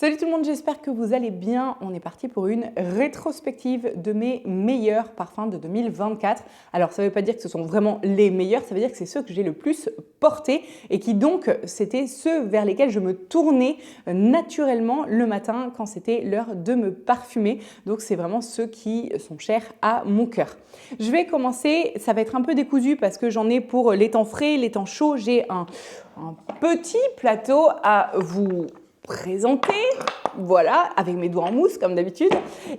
Salut tout le monde, j'espère que vous allez bien. On est parti pour une rétrospective de mes meilleurs parfums de 2024. Alors ça ne veut pas dire que ce sont vraiment les meilleurs, ça veut dire que c'est ceux que j'ai le plus portés et qui donc c'était ceux vers lesquels je me tournais naturellement le matin quand c'était l'heure de me parfumer. Donc c'est vraiment ceux qui sont chers à mon cœur. Je vais commencer, ça va être un peu décousu parce que j'en ai pour les temps frais, les temps chauds. J'ai un petit plateau à vous présenter, voilà, avec mes doigts en mousse comme d'habitude.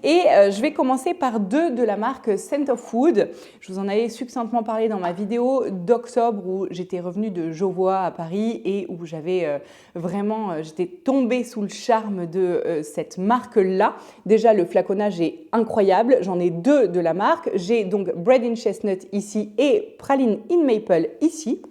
Et je vais commencer par deux de la marque Scent of Wood. Je vous en avais succinctement parlé dans ma vidéo d'octobre où j'étais revenue de Jovois à Paris et où j'avais j'étais tombée sous le charme de cette marque-là. Déjà, le flaconnage est incroyable. J'en ai deux de la marque. J'ai donc Bread in Chestnut ici et Praline in Maple ici.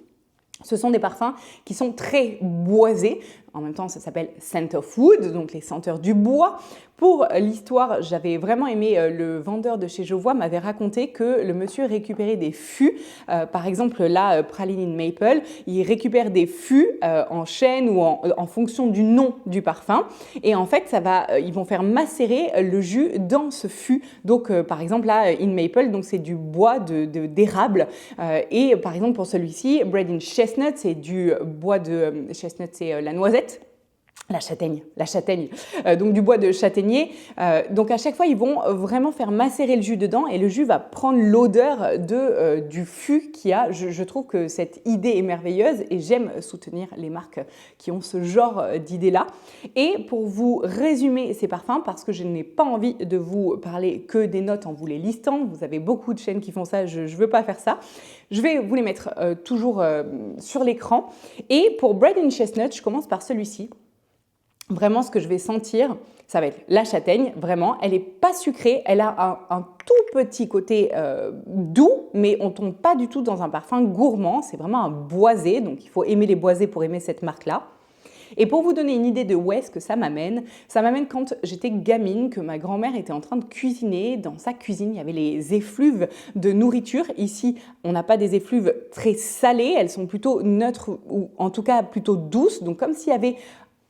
Ce sont des parfums qui sont très boisés. En même temps, ça s'appelle Scent of Wood, donc les senteurs du bois. Pour l'histoire, j'avais vraiment aimé, le vendeur de chez Jovois m'avait raconté que le monsieur récupérait des fûts. Par exemple, là, Praline in Maple, il récupère des fûts en chêne ou en fonction du nom du parfum. Et en fait, ils vont faire macérer le jus dans ce fût. Donc, par exemple, là, in Maple, donc c'est du bois d'érable. Et par exemple, pour celui-ci, Bread in Chestnut, c'est du bois de chestnut, c'est la noisette. La châtaigne. Donc du bois de châtaignier. Donc à chaque fois, ils vont vraiment faire macérer le jus dedans et le jus va prendre l'odeur du fût qu'il y a. Je trouve que cette idée est merveilleuse et j'aime soutenir les marques qui ont ce genre d'idée-là. Et pour vous résumer ces parfums, parce que je n'ai pas envie de vous parler que des notes en vous les listant, vous avez beaucoup de chaînes qui font ça, je ne veux pas faire ça. Je vais vous les mettre toujours sur l'écran. Et pour Bread in Chestnut, je commence par celui-ci. Vraiment, ce que je vais sentir, ça va être la châtaigne, vraiment. Elle n'est pas sucrée, elle a un tout petit côté doux, mais on ne tombe pas du tout dans un parfum gourmand. C'est vraiment un boisé, donc il faut aimer les boisés pour aimer cette marque-là. Et pour vous donner une idée de où est-ce que ça m'amène quand j'étais gamine, que ma grand-mère était en train de cuisiner. Dans sa cuisine, il y avait les effluves de nourriture. Ici, on n'a pas des effluves très salées, elles sont plutôt neutres ou en tout cas plutôt douces. Donc comme s'il y avait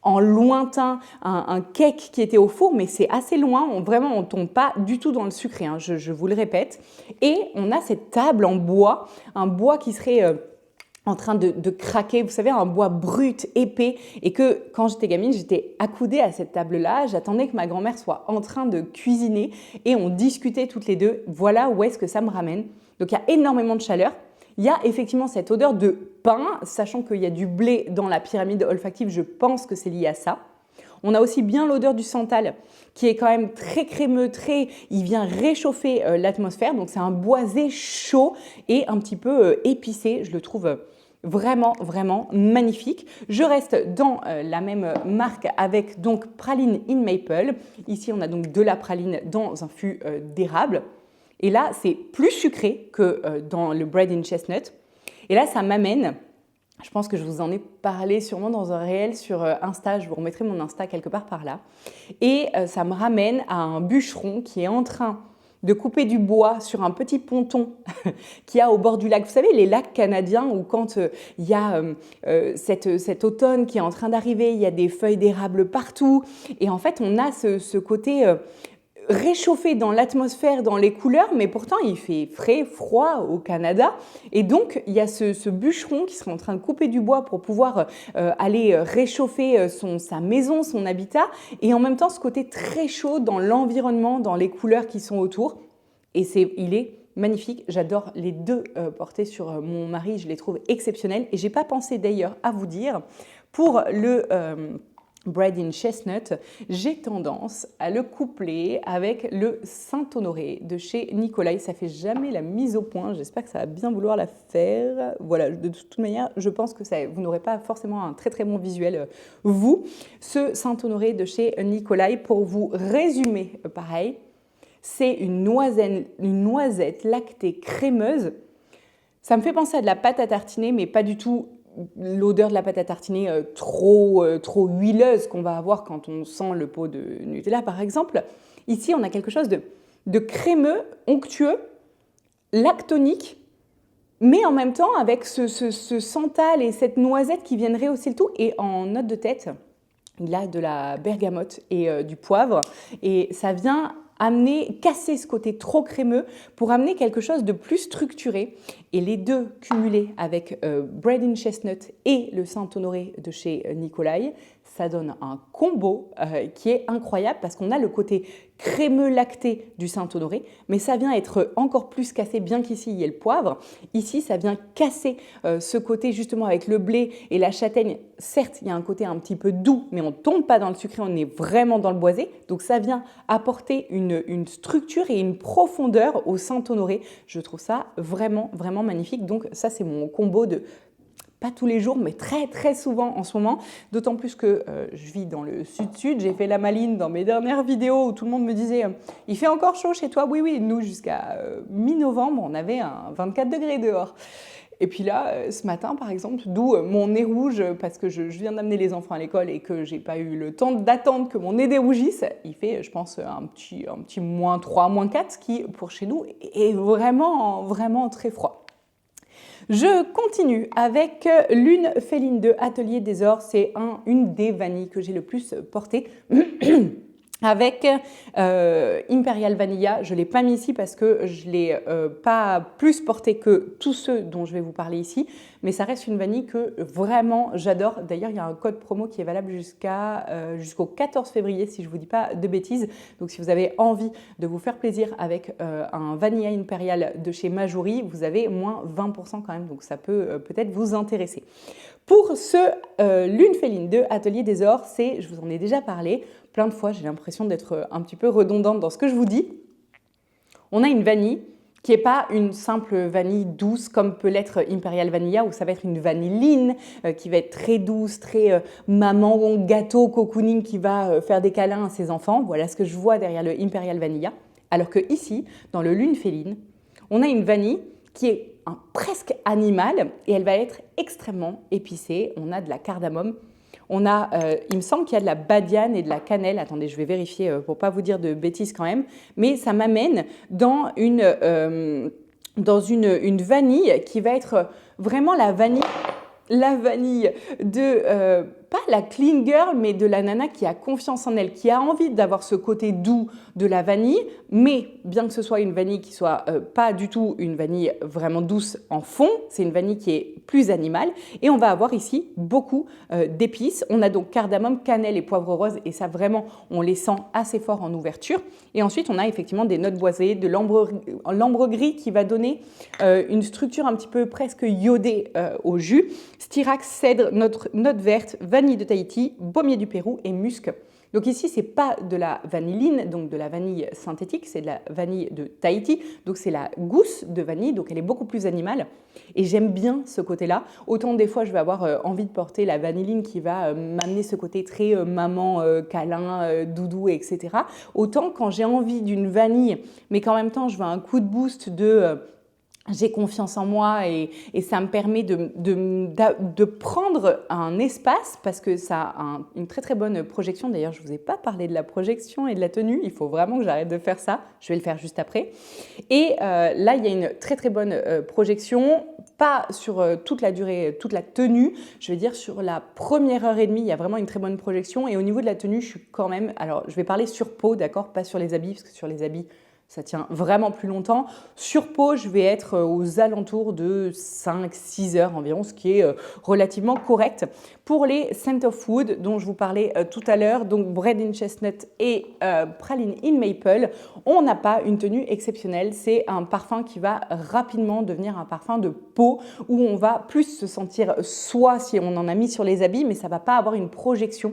en lointain un cake qui était au four, mais c'est assez loin, on ne tombe pas du tout dans le sucré, hein, je vous le répète. Et on a cette table en bois, un bois qui serait en train de craquer, vous savez, un bois brut, épais, et que quand j'étais gamine, j'étais accoudée à cette table-là, j'attendais que ma grand-mère soit en train de cuisiner, et on discutait toutes les deux, voilà où est-ce que ça me ramène. Donc il y a énormément de chaleur. Il y a effectivement cette odeur de pain, sachant qu'il y a du blé dans la pyramide olfactive, je pense que c'est lié à ça. On a aussi bien l'odeur du santal qui est quand même très crémeux, il vient réchauffer l'atmosphère. Donc c'est un boisé chaud et un petit peu épicé. Je le trouve vraiment magnifique. Je reste dans la même marque avec donc Praline in Maple. Ici, on a donc de la praline dans un fût d'érable. Et là, c'est plus sucré que dans le Bread in Chestnut. Et là, ça m'amène, je pense que je vous en ai parlé sûrement dans un réel sur Insta, je vous remettrai mon Insta quelque part par là. Et ça me ramène à un bûcheron qui est en train de couper du bois sur un petit ponton qu'il y a au bord du lac. Vous savez, les lacs canadiens où quand il y a cet automne qui est en train d'arriver, il y a des feuilles d'érable partout. Et en fait, on a ce côté réchauffé dans l'atmosphère, dans les couleurs, mais pourtant il fait frais, froid au Canada. Et donc il y a ce bûcheron qui serait en train de couper du bois pour pouvoir aller réchauffer sa maison, son habitat, et en même temps ce côté très chaud dans l'environnement, dans les couleurs qui sont autour. Et il est magnifique, j'adore les deux portés sur mon mari, je les trouve exceptionnels. Et j'ai pas pensé d'ailleurs à vous dire, pour le Bread in Chestnut, j'ai tendance à le coupler avec le Saint-Honoré de chez Nicolai. Ça fait jamais la mise au point, j'espère que ça va bien vouloir la faire. Voilà, de toute manière, je pense que vous n'aurez pas forcément un très bon visuel, vous. Ce Saint-Honoré de chez Nicolai, pour vous résumer, pareil, c'est une noisette lactée crémeuse. Ça me fait penser à de la pâte à tartiner, mais pas du tout l'odeur de la pâte à tartiner trop huileuse qu'on va avoir quand on sent le pot de Nutella, par exemple. Ici, on a quelque chose de crémeux, onctueux, lactonique, mais en même temps avec ce santal et cette noisette qui viennent rehausser le tout. Et en note de tête, il a de la bergamote et du poivre et ça vient casser ce côté trop crémeux pour amener quelque chose de plus structuré. Et les deux cumulés avec Bread in Chestnut et le Saint-Honoré de chez Nicolai, ça donne un combo qui est incroyable parce qu'on a le côté crémeux lacté du Saint-Honoré, mais ça vient être encore plus cassé, bien qu'ici il y ait le poivre. Ici, ça vient casser ce côté justement avec le blé et la châtaigne. Certes, il y a un côté un petit peu doux, mais on ne tombe pas dans le sucré, on est vraiment dans le boisé. Donc ça vient apporter une structure et une profondeur au Saint-Honoré. Je trouve ça vraiment, vraiment magnifique. Donc ça, c'est mon combo de... Pas tous les jours, mais très très souvent en ce moment, d'autant plus que je vis dans le sud-sud, j'ai fait la maline dans mes dernières vidéos où tout le monde me disait « Il fait encore chaud chez toi ?» Oui, oui, nous jusqu'à mi-novembre, on avait un 24 degrés dehors. Et puis là, ce matin par exemple, d'où mon nez rouge, parce que je viens d'amener les enfants à l'école et que j'ai pas eu le temps d'attendre que mon nez dérougisse, il fait je pense un petit -3, -4, ce qui pour chez nous est vraiment, vraiment très froid. Je continue avec l'Une Féline de Atelier des Ors. C'est une des vanilles que j'ai le plus portées. Avec Imperial Vanilla, je ne l'ai pas mis ici parce que je ne l'ai pas plus porté que tous ceux dont je vais vous parler ici, mais ça reste une vanille que vraiment j'adore. D'ailleurs, il y a un code promo qui est valable jusqu'au 14 février, si je ne vous dis pas de bêtises. Donc, si vous avez envie de vous faire plaisir avec un Vanilla Imperial de chez Majori, vous avez moins 20% quand même, donc ça peut peut-être vous intéresser. Pour l'Une Féline de Atelier des Ors, je vous en ai déjà parlé plein de fois, j'ai l'impression d'être un petit peu redondante dans ce que je vous dis. On a une vanille qui n'est pas une simple vanille douce comme peut l'être Imperial Vanilla, où ça va être une vanilline qui va être très douce, très maman, gâteau, cocooning, qui va faire des câlins à ses enfants. Voilà ce que je vois derrière le Imperial Vanilla. Alors que ici, dans le L'Une Féline, on a une vanille qui est presque animale et elle va être extrêmement épicée. On a de la cardamome. On a, il me semble qu'il y a de la badiane et de la cannelle. Attendez, je vais vérifier pour ne pas vous dire de bêtises quand même. Mais ça m'amène dans une vanille qui va être vraiment la vanille de, pas la clean girl, mais de la nana qui a confiance en elle, qui a envie d'avoir ce côté doux de la vanille, mais bien que ce soit une vanille qui soit pas du tout une vanille vraiment douce en fond, c'est une vanille qui est plus animale. Et on va avoir ici beaucoup d'épices. On a donc cardamome, cannelle et poivre rose, et ça vraiment, on les sent assez fort en ouverture. Et ensuite, on a effectivement des notes boisées, de l'ambre gris qui va donner une structure un petit peu presque iodée au jus. Styrax, cèdre, note verte, vanille de Tahiti, baumier du Pérou et musc. Donc ici, ce n'est pas de la vanilline, donc de la vanille synthétique, c'est de la vanille de Tahiti. Donc c'est la gousse de vanille, donc elle est beaucoup plus animale. Et j'aime bien ce côté-là. Autant des fois, je vais avoir envie de porter la vanilline qui va m'amener ce côté très maman, câlin, doudou, etc. Autant quand j'ai envie d'une vanille, mais qu'en même temps, je veux un coup de boost de... j'ai confiance en moi et ça me permet de prendre un espace parce que ça a une très très bonne projection. D'ailleurs, je ne vous ai pas parlé de la projection et de la tenue. Il faut vraiment que j'arrête de faire ça. Je vais le faire juste après. Et là, il y a une très très bonne projection. Pas sur toute la durée, toute la tenue. Je veux dire, sur la première heure et demie, il y a vraiment une très bonne projection. Et au niveau de la tenue, je suis quand même... Alors, je vais parler sur peau, d'accord? Pas sur les habits, parce que sur les habits... ça tient vraiment plus longtemps. Sur peau, je vais être aux alentours de 5-6 heures environ, ce qui est relativement correct. Pour les Scent of Wood, dont je vous parlais tout à l'heure, donc Bread in Chestnut et Praline in Maple, on n'a pas une tenue exceptionnelle. C'est un parfum qui va rapidement devenir un parfum de peau, où on va plus se sentir soi si on en a mis sur les habits, mais ça ne va pas avoir une projection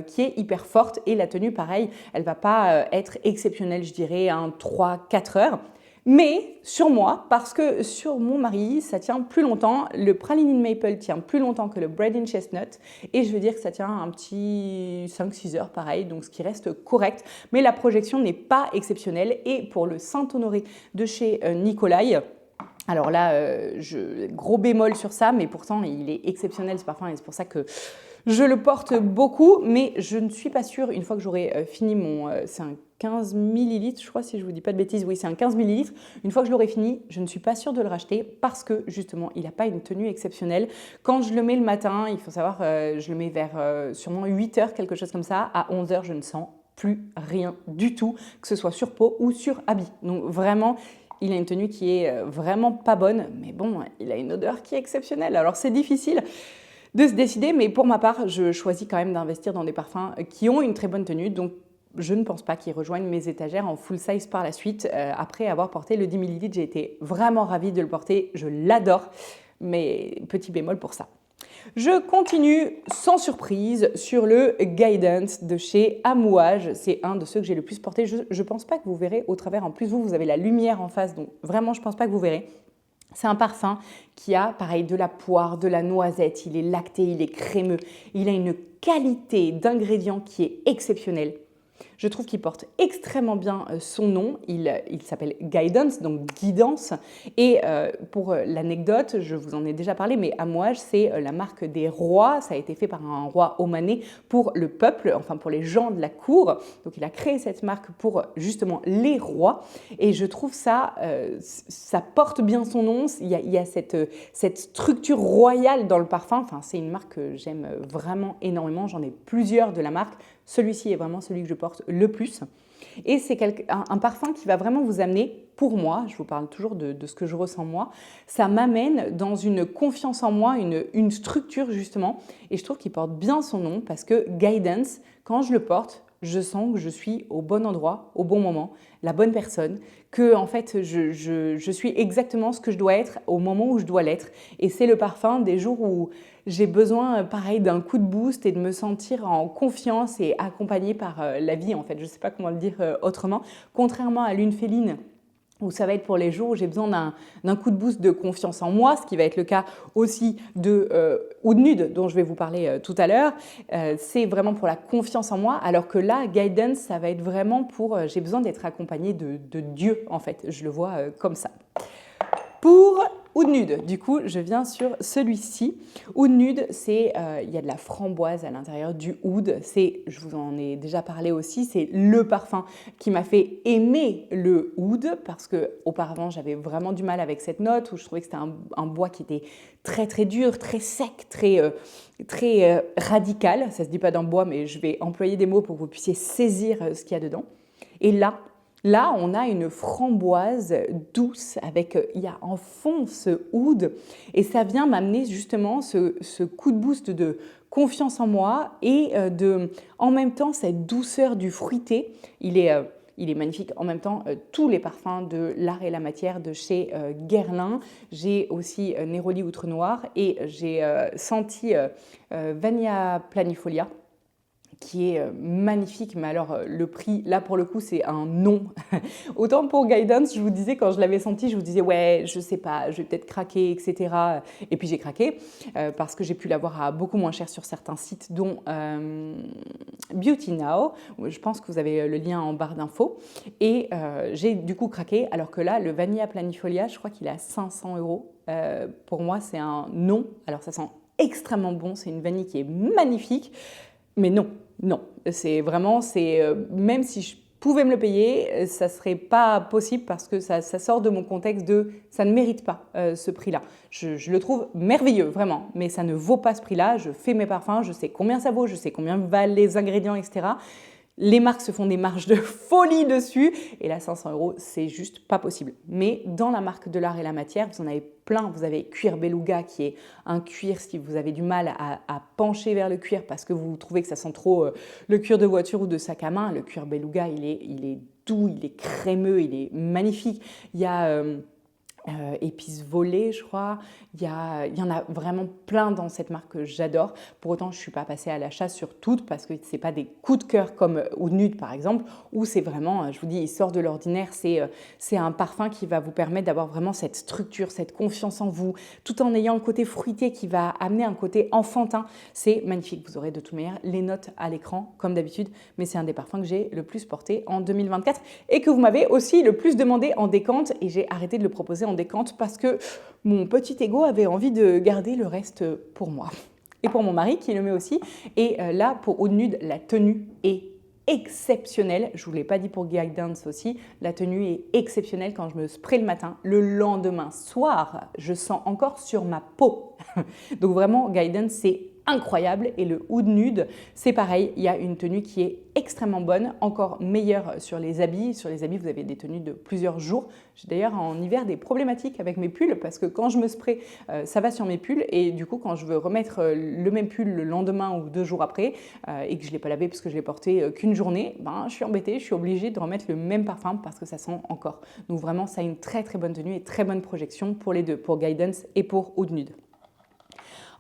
qui est hyper forte. Et la tenue, pareil, elle ne va pas être exceptionnelle, je dirais, 3-4 heures. Mais sur moi, parce que sur mon mari, ça tient plus longtemps. Le Praline in Maple tient plus longtemps que le Bread in Chestnut. Et je veux dire que ça tient un petit 5-6 heures pareil, donc ce qui reste correct. Mais la projection n'est pas exceptionnelle. Et pour le Saint-Honoré de chez Nicolai, alors là, gros bémol sur ça, mais pourtant il est exceptionnel ce parfum et c'est pour ça que je le porte beaucoup, mais je ne suis pas sûre, une fois que j'aurai fini c'est un 15 millilitres, je crois, si je ne vous dis pas de bêtises. Oui, c'est un 15 millilitres. Une fois que je l'aurai fini, je ne suis pas sûre de le racheter parce que justement, il n'a pas une tenue exceptionnelle. Quand je le mets le matin, il faut savoir, je le mets vers sûrement 8 heures, quelque chose comme ça. À 11 heures, je ne sens plus rien du tout, que ce soit sur peau ou sur habit. Donc vraiment, il a une tenue qui est vraiment pas bonne, mais bon, il a une odeur qui est exceptionnelle. Alors c'est difficile de se décider, mais pour ma part, je choisis quand même d'investir dans des parfums qui ont une très bonne tenue. Donc je ne pense pas qu'ils rejoignent mes étagères en full size par la suite. Après avoir porté le 10 ml, j'ai été vraiment ravie de le porter. Je l'adore, mais petit bémol pour ça. Je continue sans surprise sur le Guidance de chez Amouage. C'est un de ceux que j'ai le plus porté. Je ne pense pas que vous verrez au travers. En plus, vous avez la lumière en face, donc vraiment, je ne pense pas que vous verrez. C'est un parfum qui a, pareil, de la poire, de la noisette. Il est lacté, il est crémeux. Il a une qualité d'ingrédients qui est exceptionnelle. Je trouve qu'il porte extrêmement bien son nom. Il s'appelle Guidance, donc guidance. Et pour l'anecdote, je vous en ai déjà parlé, mais Amouage, c'est la marque des rois. Ça a été fait par un roi omanais pour le peuple, enfin pour les gens de la cour. Donc il a créé cette marque pour justement les rois. Et je trouve ça, ça porte bien son nom. Il y a cette structure royale dans le parfum. Enfin, c'est une marque que j'aime vraiment énormément. J'en ai plusieurs de la marque. Celui-ci est vraiment celui que je porte le plus. Et c'est un parfum qui va vraiment vous amener, pour moi, je vous parle toujours de ce que je ressens moi, ça m'amène dans une confiance en moi, une structure justement. Et je trouve qu'il porte bien son nom parce que Guidance, quand je le porte, je sens que je suis au bon endroit, au bon moment, la bonne personne, que en fait je suis exactement ce que je dois être au moment où je dois l'être. Et c'est le parfum des jours où j'ai besoin, pareil, d'un coup de boost et de me sentir en confiance et accompagnée par la vie, en fait. Je ne sais pas comment le dire autrement. Contrairement à Lune Féline, où ça va être pour les jours où j'ai besoin d'un coup de boost de confiance en moi, ce qui va être le cas aussi de Oud Nude, dont je vais vous parler tout à l'heure. C'est vraiment pour la confiance en moi, alors que là, Guidance, ça va être vraiment pour j'ai besoin d'être accompagnée de Dieu, en fait. Je le vois comme ça. Pour Oud Nude, du coup, je viens sur celui-ci. Oud Nude, c'est il y a de la framboise à l'intérieur du oud. Je vous en ai déjà parlé aussi, c'est le parfum qui m'a fait aimer le oud parce que auparavant j'avais vraiment du mal avec cette note où je trouvais que c'était un bois qui était très très dur, très sec, très radical. Ça se dit pas d'un bois, mais je vais employer des mots pour que vous puissiez saisir ce qu'il y a dedans. Et là, on a une framboise douce avec, il y a en fond ce oud et ça vient m'amener justement ce coup de boost de confiance en moi et en même temps cette douceur du fruité. Il est magnifique. En même temps, tous les parfums de l'art et la matière de chez Guerlain. J'ai aussi Neroli Outre Noir et j'ai senti Vanilla Planifolia, qui est magnifique, mais alors le prix, là pour le coup, c'est un non. Autant pour Guidance, je vous disais, quand je l'avais senti, je vous disais, ouais, je sais pas, je vais peut-être craquer, etc. Et puis j'ai craqué, parce que j'ai pu l'avoir à beaucoup moins cher sur certains sites, dont Beauty Now. Je pense que vous avez le lien en barre d'infos. Et j'ai du coup craqué, alors que là, le Vanilla Planifolia, je crois qu'il est à 500 €. Pour moi, c'est un non. Alors ça sent extrêmement bon, c'est une vanille qui est magnifique, mais non. Non, c'est vraiment, même si je pouvais me le payer, ça ne serait pas possible parce que ça sort de mon contexte ça ne mérite pas ce prix-là. Je le trouve merveilleux, vraiment, mais ça ne vaut pas ce prix-là. Je fais mes parfums, je sais combien ça vaut, je sais combien valent les ingrédients, etc. Les marques se font des marges de folie dessus et là 500 €, c'est juste pas possible. Mais dans la marque de l'art et la matière, vous en avez plein. Vous avez Cuir Beluga qui est un cuir si vous avez du mal à pencher vers le cuir parce que vous trouvez que ça sent trop le cuir de voiture ou de sac à main. Le Cuir Beluga, il est doux, il est crémeux, il est magnifique. Il y a épices volées, je crois. Il y en a vraiment plein dans cette marque que j'adore. Pour autant, je ne suis pas passée à l'achat sur toutes parce que ce n'est pas des coups de cœur comme Oud Nude par exemple, où c'est vraiment, je vous dis, il sort de l'ordinaire. C'est un parfum qui va vous permettre d'avoir vraiment cette structure, cette confiance en vous, tout en ayant le côté fruité qui va amener un côté enfantin. C'est magnifique. Vous aurez de toute manière les notes à l'écran, comme d'habitude, mais c'est un des parfums que j'ai le plus porté en 2024 et que vous m'avez aussi le plus demandé en décante et j'ai arrêté de le proposer en décante parce que mon petit ego avait envie de garder le reste pour moi. Et pour mon mari qui le met aussi. Et là, pour Oud Nude, la tenue est exceptionnelle. Je ne vous l'ai pas dit pour Guidance aussi, la tenue est exceptionnelle quand je me spray le matin. Le lendemain soir, je sens encore sur ma peau. Donc vraiment, Guidance, c'est incroyable. Et le Oud Nude, c'est pareil, il y a une tenue qui est extrêmement bonne, encore meilleure sur les habits. Sur les habits, vous avez des tenues de plusieurs jours. J'ai d'ailleurs en hiver des problématiques avec mes pulls parce que quand je me spray, ça va sur mes pulls et du coup, quand je veux remettre le même pull le lendemain ou 2 jours après et que je ne l'ai pas lavé parce que je l'ai porté qu'une journée, je suis embêtée, je suis obligée de remettre le même parfum parce que ça sent encore. Donc vraiment, ça a une très très bonne tenue et très bonne projection pour les deux, pour Guidance et pour Oud Nude.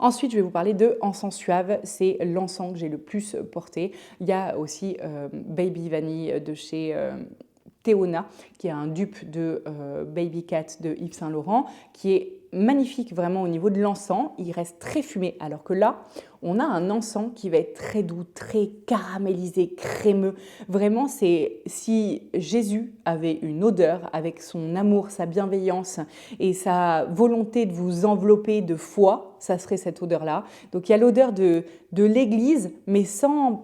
Ensuite, je vais vous parler de encens suave. C'est l'encens que j'ai le plus porté. Il y a aussi Baby Vanille de chez Théona, qui est un dupe de Baby Cat de Yves Saint Laurent, qui est magnifique vraiment au niveau de l'encens. Il reste très fumé, alors que là, on a un encens qui va être très doux, très caramélisé, crémeux. Vraiment, c'est si Jésus avait une odeur avec son amour, sa bienveillance et sa volonté de vous envelopper de foi, ça serait cette odeur-là. Donc il y a l'odeur de l'Église, mais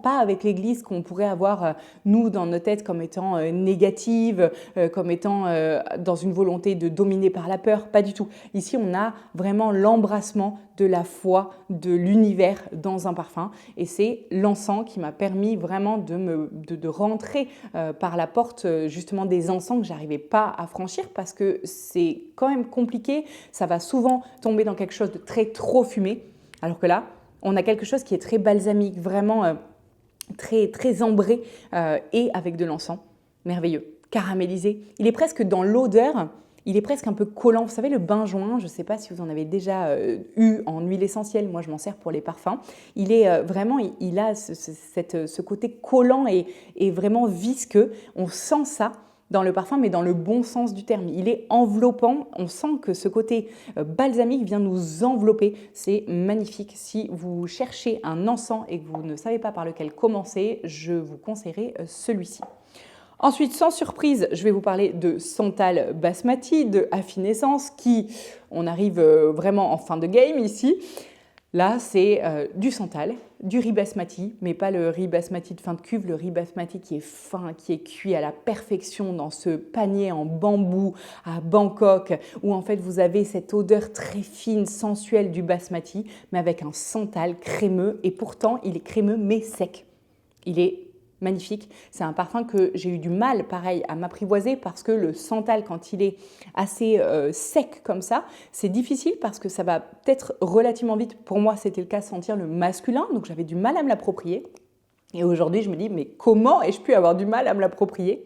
pas avec l'Église qu'on pourrait avoir, nous, dans nos têtes comme étant négative, comme étant dans une volonté de dominer par la peur. Pas du tout. Ici, on a vraiment l'embrassement de la foi, de l'univers dans un parfum. Et c'est l'encens qui m'a permis vraiment de rentrer par la porte justement des encens que j'arrivais pas à franchir parce que c'est quand même compliqué. Ça va souvent tomber dans quelque chose de trop fumé. Alors que là, on a quelque chose qui est très balsamique, vraiment très, très ambré et avec de l'encens. Merveilleux, caramélisé. Il est presque dans l'odeur. Il est presque un peu collant. Vous savez, le benjoin, je ne sais pas si vous en avez déjà eu en huile essentielle. Moi, je m'en sers pour les parfums. Il est vraiment, il a ce côté collant et vraiment visqueux. On sent ça dans le parfum, mais dans le bon sens du terme. Il est enveloppant. On sent que ce côté balsamique vient nous envelopper. C'est magnifique. Si vous cherchez un encens et que vous ne savez pas par lequel commencer, je vous conseillerais celui-ci. Ensuite, sans surprise, je vais vous parler de Santal Basmati, de Affinessence, qui, on arrive vraiment en fin de game ici. Là, c'est du Santal, du riz basmati, mais pas le riz basmati de fin de cuve, le riz basmati qui est fin, qui est cuit à la perfection dans ce panier en bambou à Bangkok, où en fait vous avez cette odeur très fine, sensuelle du basmati, mais avec un Santal crémeux, et pourtant il est crémeux mais sec. Il est magnifique. C'est un parfum que j'ai eu du mal, pareil, à m'apprivoiser parce que le Santal, quand il est assez sec comme ça, c'est difficile parce que ça va peut-être relativement vite. Pour moi, c'était le cas, sentir le masculin, donc j'avais du mal à me l'approprier. Et aujourd'hui, je me dis, mais comment ai-je pu avoir du mal à me l'approprier ?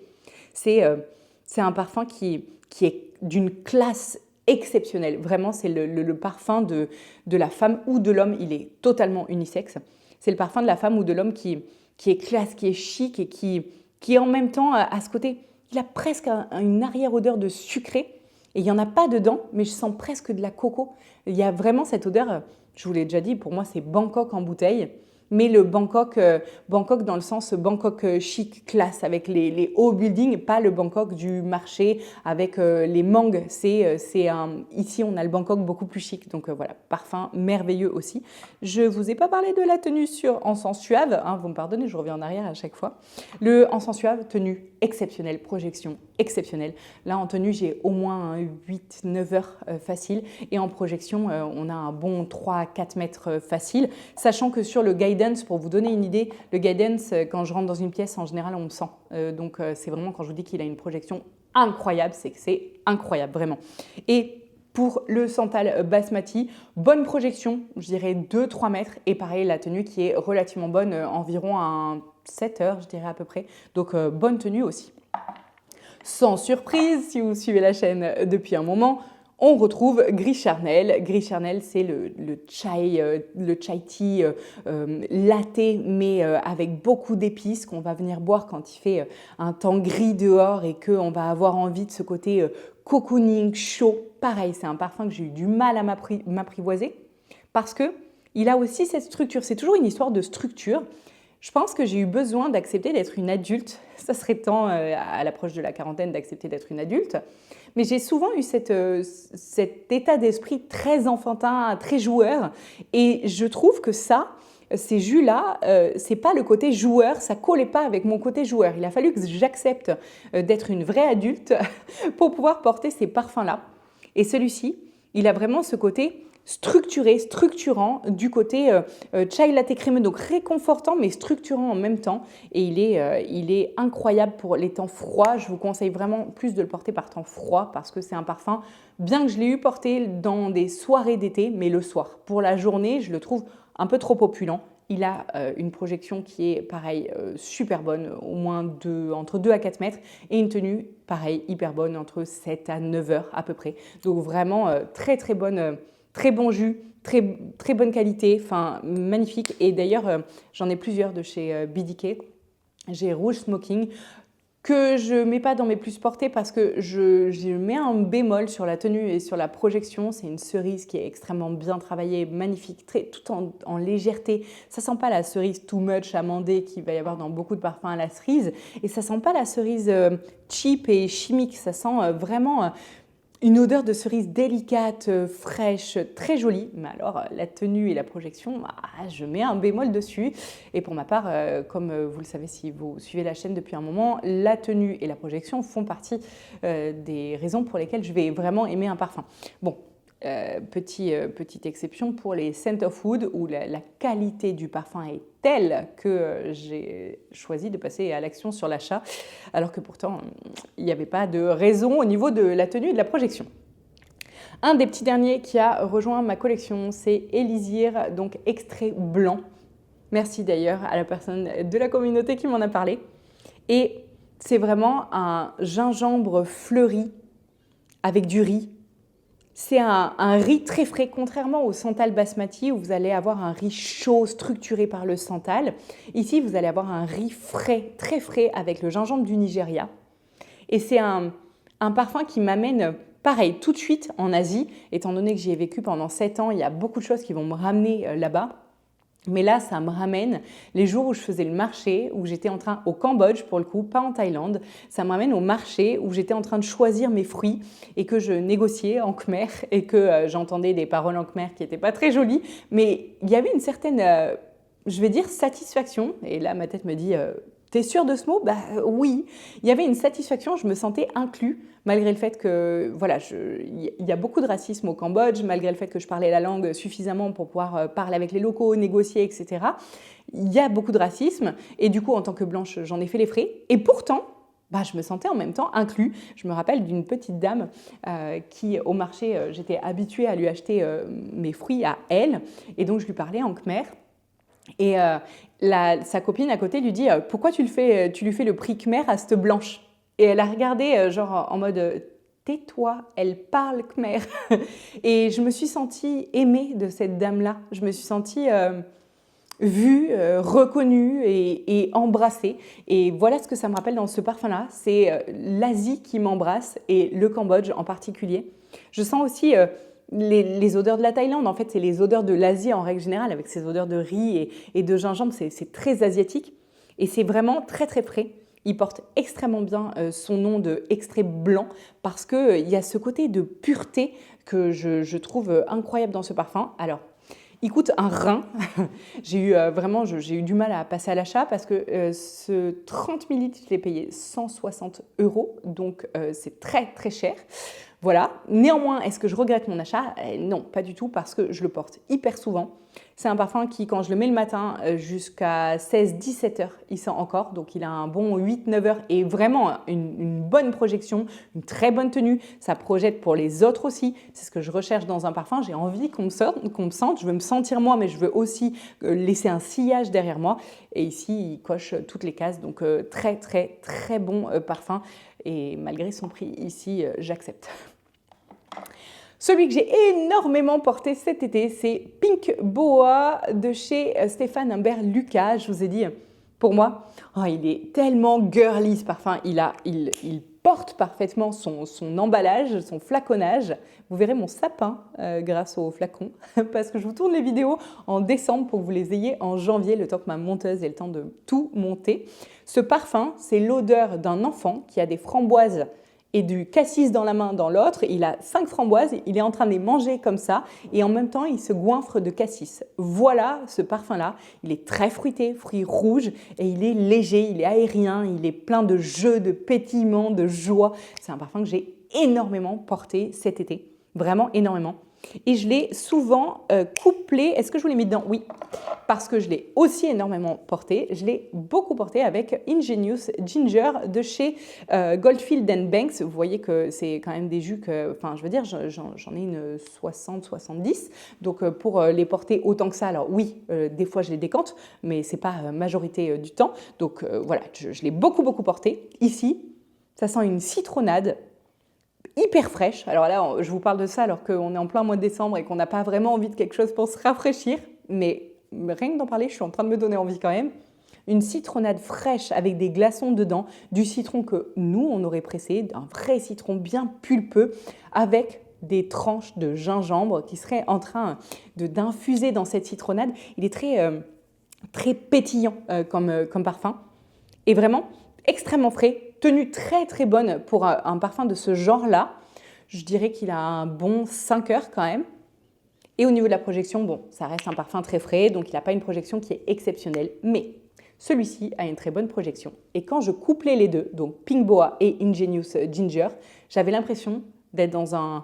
C'est un parfum qui est d'une classe exceptionnelle. Vraiment, c'est le parfum de la femme ou de l'homme. Il est totalement unisexe. C'est le parfum de la femme ou de l'homme qui est classe, qui est chic et qui en même temps à ce côté, il a presque une arrière-odeur de sucré. Et il n'y en a pas dedans, mais je sens presque de la coco. Il y a vraiment cette odeur, je vous l'ai déjà dit, pour moi c'est Bangkok en bouteille. Mais le Bangkok dans le sens Bangkok chic, classe, avec les hauts buildings, pas le Bangkok du marché avec les mangues. Ici, on a le Bangkok beaucoup plus chic. Donc voilà, parfum merveilleux aussi. Je ne vous ai pas parlé de la tenue sur encens suave. Vous me pardonnez, je reviens en arrière à chaque fois. Le encens suave, tenue exceptionnelle, projection exceptionnelle. Là, en tenue, j'ai au moins 8-9 heures facile. Et en projection, on a un bon 3-4 mètres facile. Sachant que sur le Guidance, pour vous donner une idée, le Guidance, quand je rentre dans une pièce, en général, on me sent. Donc, c'est vraiment quand je vous dis qu'il a une projection incroyable, c'est que c'est incroyable, vraiment. Et pour le Santal Basmati, bonne projection, je dirais 2-3 mètres. Et pareil, la tenue qui est relativement bonne, environ à 7 heures, je dirais à peu près. Donc, bonne tenue aussi. Sans surprise, si vous suivez la chaîne depuis un moment, on retrouve Gris Charnel. Gris Charnel, c'est le chai tea latte, mais avec beaucoup d'épices qu'on va venir boire quand il fait un temps gris dehors et qu'on va avoir envie de ce côté cocooning, chaud. Pareil, c'est un parfum que j'ai eu du mal à m'apprivoiser parce qu'il a aussi cette structure. C'est toujours une histoire de structure. Je pense que j'ai eu besoin d'accepter d'être une adulte. Ça serait temps, à l'approche de la quarantaine, d'accepter d'être une adulte. Mais j'ai souvent eu cet état d'esprit très enfantin, très joueur. Et je trouve que ça, ces jus-là, c'est pas le côté joueur, ça collait pas avec mon côté joueur. Il a fallu que j'accepte d'être une vraie adulte pour pouvoir porter ces parfums-là. Et celui-ci, il a vraiment ce côté structuré, structurant du côté chai latte crémeux, donc réconfortant mais structurant en même temps. Et il est incroyable pour les temps froids. Je vous conseille vraiment plus de le porter par temps froid parce que c'est un parfum, bien que je l'ai eu porté dans des soirées d'été, mais le soir. Pour la journée, je le trouve un peu trop opulent. Il a une projection qui est, pareil, super bonne, au moins entre 2 à 4 mètres, et une tenue, pareil, hyper bonne, entre 7 à 9 heures à peu près. Donc vraiment très très bonne. Très bon jus, très, très bonne qualité, enfin magnifique. Et d'ailleurs, j'en ai plusieurs de chez BDK. J'ai Rouge Smoking que je ne mets pas dans mes plus portés parce que je mets un bémol sur la tenue et sur la projection. C'est une cerise qui est extrêmement bien travaillée, magnifique, tout en légèreté. Ça sent pas la cerise too much amandée qu'il va y avoir dans beaucoup de parfums à la cerise. Et ça sent pas la cerise cheap et chimique. Ça sent vraiment... une odeur de cerise délicate, fraîche, très jolie. Mais alors, la tenue et la projection, je mets un bémol dessus. Et pour ma part, comme vous le savez si vous suivez la chaîne depuis un moment, la tenue et la projection font partie des raisons pour lesquelles je vais vraiment aimer un parfum. Bon, petite exception pour les Scent of Wood où la qualité du parfum est telle que j'ai choisi de passer à l'action sur l'achat alors que pourtant il n'y avait pas de raison au niveau de la tenue et de la projection. Un des petits derniers qui a rejoint ma collection, c'est Elysir, donc extrait blanc. Merci d'ailleurs à la personne de la communauté qui m'en a parlé. Et c'est vraiment un gingembre fleuri avec du riz. C'est un riz très frais, contrairement au santal basmati où vous allez avoir un riz chaud structuré par le santal. Ici, vous allez avoir un riz frais, très frais avec le gingembre du Nigeria. Et c'est un parfum qui m'amène, pareil, tout de suite en Asie. Étant donné que j'y ai vécu pendant 7 ans, il y a beaucoup de choses qui vont me ramener là-bas. Mais là, ça me ramène les jours où je faisais le marché, où j'étais en train, au Cambodge pour le coup, pas en Thaïlande, ça me ramène au marché où j'étais en train de choisir mes fruits et que je négociais en khmer et que j'entendais des paroles en khmer qui n'étaient pas très jolies, mais il y avait une certaine, je vais dire, satisfaction. Et là, ma tête me dit, t'es sûre de ce mot ? Bah oui, il y avait une satisfaction, je me sentais inclus, malgré le fait que, voilà, il y a beaucoup de racisme au Cambodge, malgré le fait que je parlais la langue suffisamment pour pouvoir parler avec les locaux, négocier, etc. Il y a beaucoup de racisme, et du coup, en tant que blanche, j'en ai fait les frais. Et pourtant, je me sentais en même temps inclus. Je me rappelle d'une petite dame qui, au marché, j'étais habituée à lui acheter mes fruits à elle, et donc je lui parlais en khmer. Et sa copine à côté lui dit « Pourquoi tu lui fais le prix khmer à cette blanche ?» Et elle a regardé genre en mode « Tais-toi, elle parle khmer !» Et je me suis sentie aimée de cette dame-là. Je me suis sentie vue, reconnue et embrassée. Et voilà ce que ça me rappelle dans ce parfum-là. C'est l'Asie qui m'embrasse et le Cambodge en particulier. Je sens aussi... les odeurs de la Thaïlande, en fait, c'est les odeurs de l'Asie en règle générale, avec ces odeurs de riz et de gingembre, c'est très asiatique. Et c'est vraiment très, très frais. Il porte extrêmement bien son nom de extrait blanc parce qu'il y a ce côté de pureté que je trouve incroyable dans ce parfum. Alors, il coûte un rein. J'ai eu du mal à passer à l'achat parce que ce 30 ml, je l'ai payé 160 €, donc c'est très, très cher. Voilà. Néanmoins, est-ce que je regrette mon achat ? Non, pas du tout, parce que je le porte hyper souvent. C'est un parfum qui, quand je le mets le matin, jusqu'à 16-17 heures, il sent encore. Donc, il a un bon 8-9 heures et vraiment une bonne projection, une très bonne tenue. Ça projette pour les autres aussi. C'est ce que je recherche dans un parfum. J'ai envie qu'on me sente. Je veux me sentir moi, mais je veux aussi laisser un sillage derrière moi. Et ici, il coche toutes les cases. Donc, très, très, très bon parfum. Et malgré son prix, ici, j'accepte. Celui que j'ai énormément porté cet été, c'est Pink Boa de chez Stéphane Humbert Lucas. Je vous ai dit, pour moi, il est tellement girly ce parfum. Il porte parfaitement son emballage, son flaconnage. Vous verrez mon sapin grâce au flacon parce que je vous tourne les vidéos en décembre pour que vous les ayez en janvier, le temps que ma monteuse ait le temps de tout monter. Ce parfum, c'est l'odeur d'un enfant qui a des framboises et du cassis dans la main dans l'autre. Il a 5 framboises, il est en train de les manger comme ça et en même temps, il se goinfre de cassis. Voilà ce parfum-là. Il est très fruité, fruits rouges et il est léger, il est aérien, il est plein de jeux, de pétillements, de joie. C'est un parfum que j'ai énormément porté cet été, vraiment énormément. Et je l'ai souvent couplé. Est-ce que je vous l'ai mis dedans? Oui, parce que je l'ai aussi énormément porté. Je l'ai beaucoup porté avec Ingenious Ginger de chez Goldfield Banks. Vous voyez que c'est quand même des jus que, enfin, je veux dire, j'en ai une 60-70. Donc, pour les porter autant que ça, alors oui, des fois je les décante, mais ce n'est pas majorité du temps. Donc, voilà, je l'ai beaucoup, beaucoup porté. Ici, ça sent une citronnade hyper fraîche. Alors là, je vous parle de ça alors qu'on est en plein mois de décembre et qu'on n'a pas vraiment envie de quelque chose pour se rafraîchir. Mais rien que d'en parler, je suis en train de me donner envie quand même. Une citronnade fraîche avec des glaçons dedans, du citron que nous, on aurait pressé, un vrai citron bien pulpeux avec des tranches de gingembre qui seraient en train d'infuser dans cette citronnade. Il est très pétillant comme parfum et vraiment extrêmement frais. Tenue très très bonne pour un parfum de ce genre-là. Je dirais qu'il a un bon 5 heures quand même. Et au niveau de la projection, bon, ça reste un parfum très frais, donc il n'a pas une projection qui est exceptionnelle. Mais celui-ci a une très bonne projection. Et quand je couplais les deux, donc Pink Boa et Ingenious Ginger, j'avais l'impression d'être dans un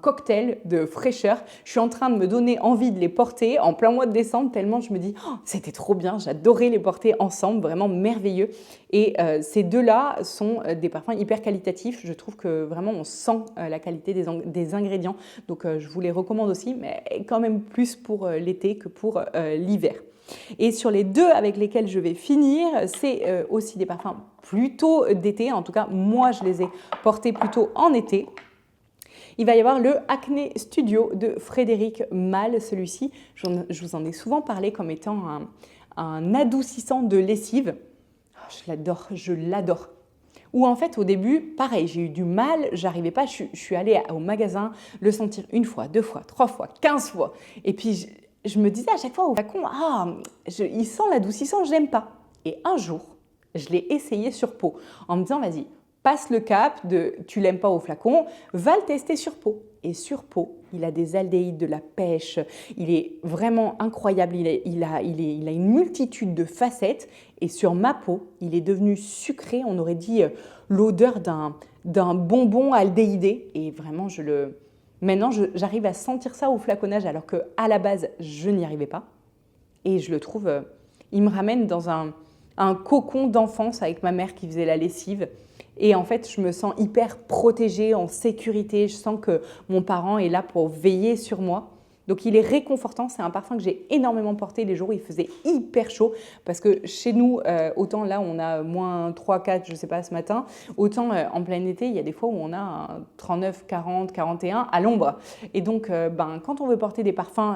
cocktail de fraîcheur. Je suis en train de me donner envie de les porter en plein mois de décembre, tellement je me dis oh, c'était trop bien, j'adorais les porter ensemble, vraiment merveilleux. Et ces deux-là sont des parfums hyper qualitatifs. Je trouve que vraiment on sent la qualité des ingrédients. Donc je vous les recommande aussi, mais quand même plus pour l'été que pour l'hiver. Et sur les deux avec lesquels je vais finir, c'est aussi des parfums plutôt d'été. En tout cas, moi, je les ai portés plutôt en été. Il va y avoir le Acné Studio de Frédéric Malle. Celui-ci, je vous en ai souvent parlé comme étant un adoucissant de lessive. Je l'adore. Ou en fait, au début, pareil, j'ai eu du mal, j'arrivais pas, je suis allée au magasin le sentir 1 fois, 2 fois, 3 fois, 15 fois. Et puis, je me disais à chaque fois au flacon, il sent l'adoucissant, je l'aime pas. Et un jour, je l'ai essayé sur peau en me disant, vas-y, passe le cap de tu l'aimes pas au flacon, va le tester sur peau. Et sur peau, il a des aldéhydes, de la pêche, il est vraiment incroyable, il a une multitude de facettes. Et sur ma peau, il est devenu sucré, on aurait dit l'odeur d'un bonbon aldéhydé. Et vraiment, maintenant, j'arrive à sentir ça au flaconnage alors qu'à la base, je n'y arrivais pas. Et je le trouve, il me ramène dans un cocon d'enfance avec ma mère qui faisait la lessive. Et en fait, je me sens hyper protégée, en sécurité. Je sens que mon parent est là pour veiller sur moi. Donc, il est réconfortant. C'est un parfum que j'ai énormément porté les jours où il faisait hyper chaud. Parce que chez nous, autant là, on a moins 3, 4, je ne sais pas, ce matin. Autant en plein été, il y a des fois où on a un 39, 40, 41 à l'ombre. Et donc, quand on veut porter des parfums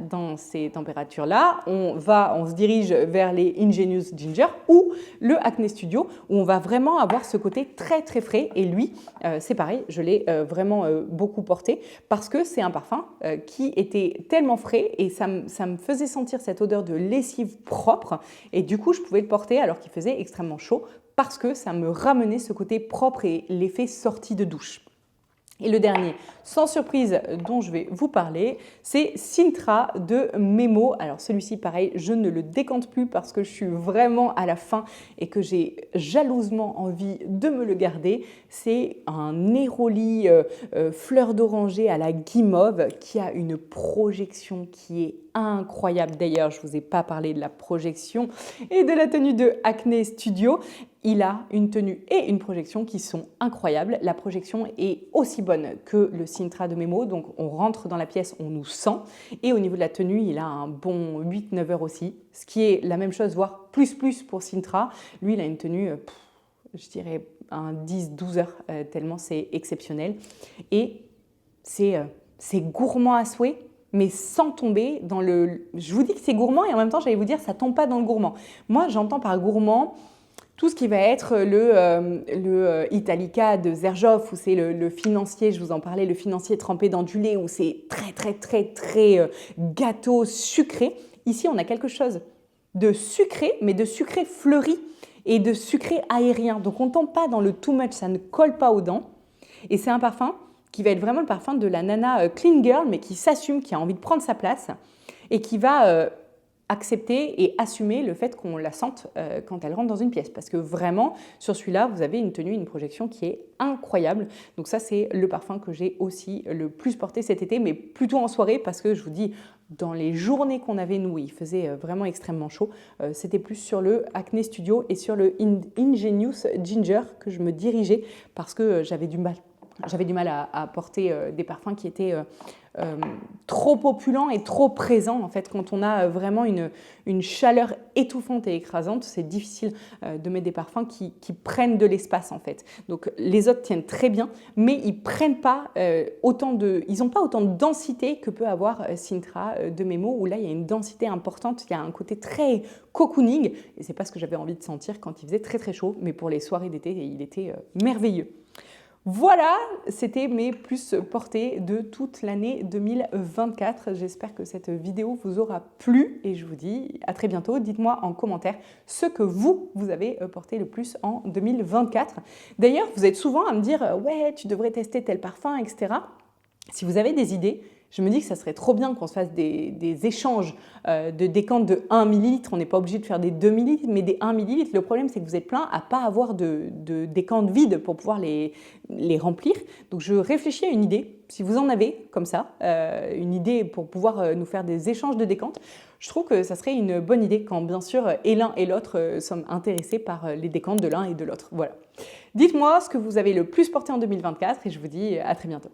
dans ces températures-là, on se dirige vers les Ingenious Ginger ou le Acné Studio où on va vraiment avoir ce côté très, très frais. Et lui, c'est pareil, je l'ai vraiment beaucoup porté parce que c'est un parfum qui était tellement frais et ça me faisait sentir cette odeur de lessive propre et du coup je pouvais le porter alors qu'il faisait extrêmement chaud parce que ça me ramenait ce côté propre et l'effet sortie de douche. Et le dernier, sans surprise, dont je vais vous parler, c'est Sintra de Memo. Alors celui-ci, pareil, je ne le décante plus parce que je suis vraiment à la fin et que j'ai jalousement envie de me le garder. C'est un Neroli fleur d'oranger à la guimauve qui a une projection qui est incroyable. D'ailleurs, je ne vous ai pas parlé de la projection et de la tenue de Acné Studio. Il a une tenue et une projection qui sont incroyables. La projection est aussi bonne que le Sintra de Memo, donc on rentre dans la pièce, on nous sent. Et au niveau de la tenue, il a un bon 8-9 heures aussi, ce qui est la même chose, voire plus pour Sintra. Lui, il a une tenue, je dirais, un 10-12 heures, tellement c'est exceptionnel. Et c'est gourmand à souhait, mais sans tomber dans le... Je vous dis que c'est gourmand et en même temps, j'allais vous dire, ça tombe pas dans le gourmand. Moi, j'entends par gourmand tout ce qui va être le Italica de Xerjoff, où c'est le financier, je vous en parlais, le financier trempé dans du lait, où c'est très, très, très, très gâteau sucré. Ici, on a quelque chose de sucré, mais de sucré fleuri et de sucré aérien. Donc, on ne tombe pas dans le too much, ça ne colle pas aux dents. Et c'est un parfum qui va être vraiment le parfum de la nana clean girl, mais qui s'assume, qui a envie de prendre sa place et qui va accepter et assumer le fait qu'on la sente quand elle rentre dans une pièce. Parce que vraiment, sur celui-là, vous avez une tenue, une projection qui est incroyable. Donc ça, c'est le parfum que j'ai aussi le plus porté cet été, mais plutôt en soirée, parce que je vous dis, dans les journées qu'on avait, nous, il faisait vraiment extrêmement chaud. C'était plus sur le Acne Studio et sur le Ingenious Ginger que je me dirigeais, parce que j'avais du mal. J'avais du mal à porter des parfums qui étaient trop opulents et trop présents. En fait, quand on a vraiment une chaleur étouffante et écrasante, c'est difficile de mettre des parfums qui prennent de l'espace en fait. Donc les autres tiennent très bien, mais ils prennent pas ils n'ont pas autant de densité que peut avoir Sintra de Memo, où là il y a une densité importante, il y a un côté très cocooning, et c'est pas ce que j'avais envie de sentir quand il faisait très très chaud, mais pour les soirées d'été, il était merveilleux. Voilà, c'était mes plus portés de toute l'année 2024. J'espère que cette vidéo vous aura plu et je vous dis à très bientôt. Dites-moi en commentaire ce que vous avez porté le plus en 2024. D'ailleurs, vous êtes souvent à me dire « Ouais, tu devrais tester tel parfum, etc. » Si vous avez des idées, je me dis que ça serait trop bien qu'on se fasse des échanges de décantes de 1 ml. On n'est pas obligé de faire des 2 ml, mais des 1 ml. Le problème, c'est que vous êtes plein à ne pas avoir de décantes vides pour pouvoir les remplir. Donc, je réfléchis à une idée. Si vous en avez comme ça, une idée pour pouvoir nous faire des échanges de décantes, je trouve que ça serait une bonne idée quand, bien sûr, et l'un et l'autre sommes intéressés par les décantes de l'un et de l'autre. Voilà. Dites-moi ce que vous avez le plus porté en 2024 et je vous dis à très bientôt.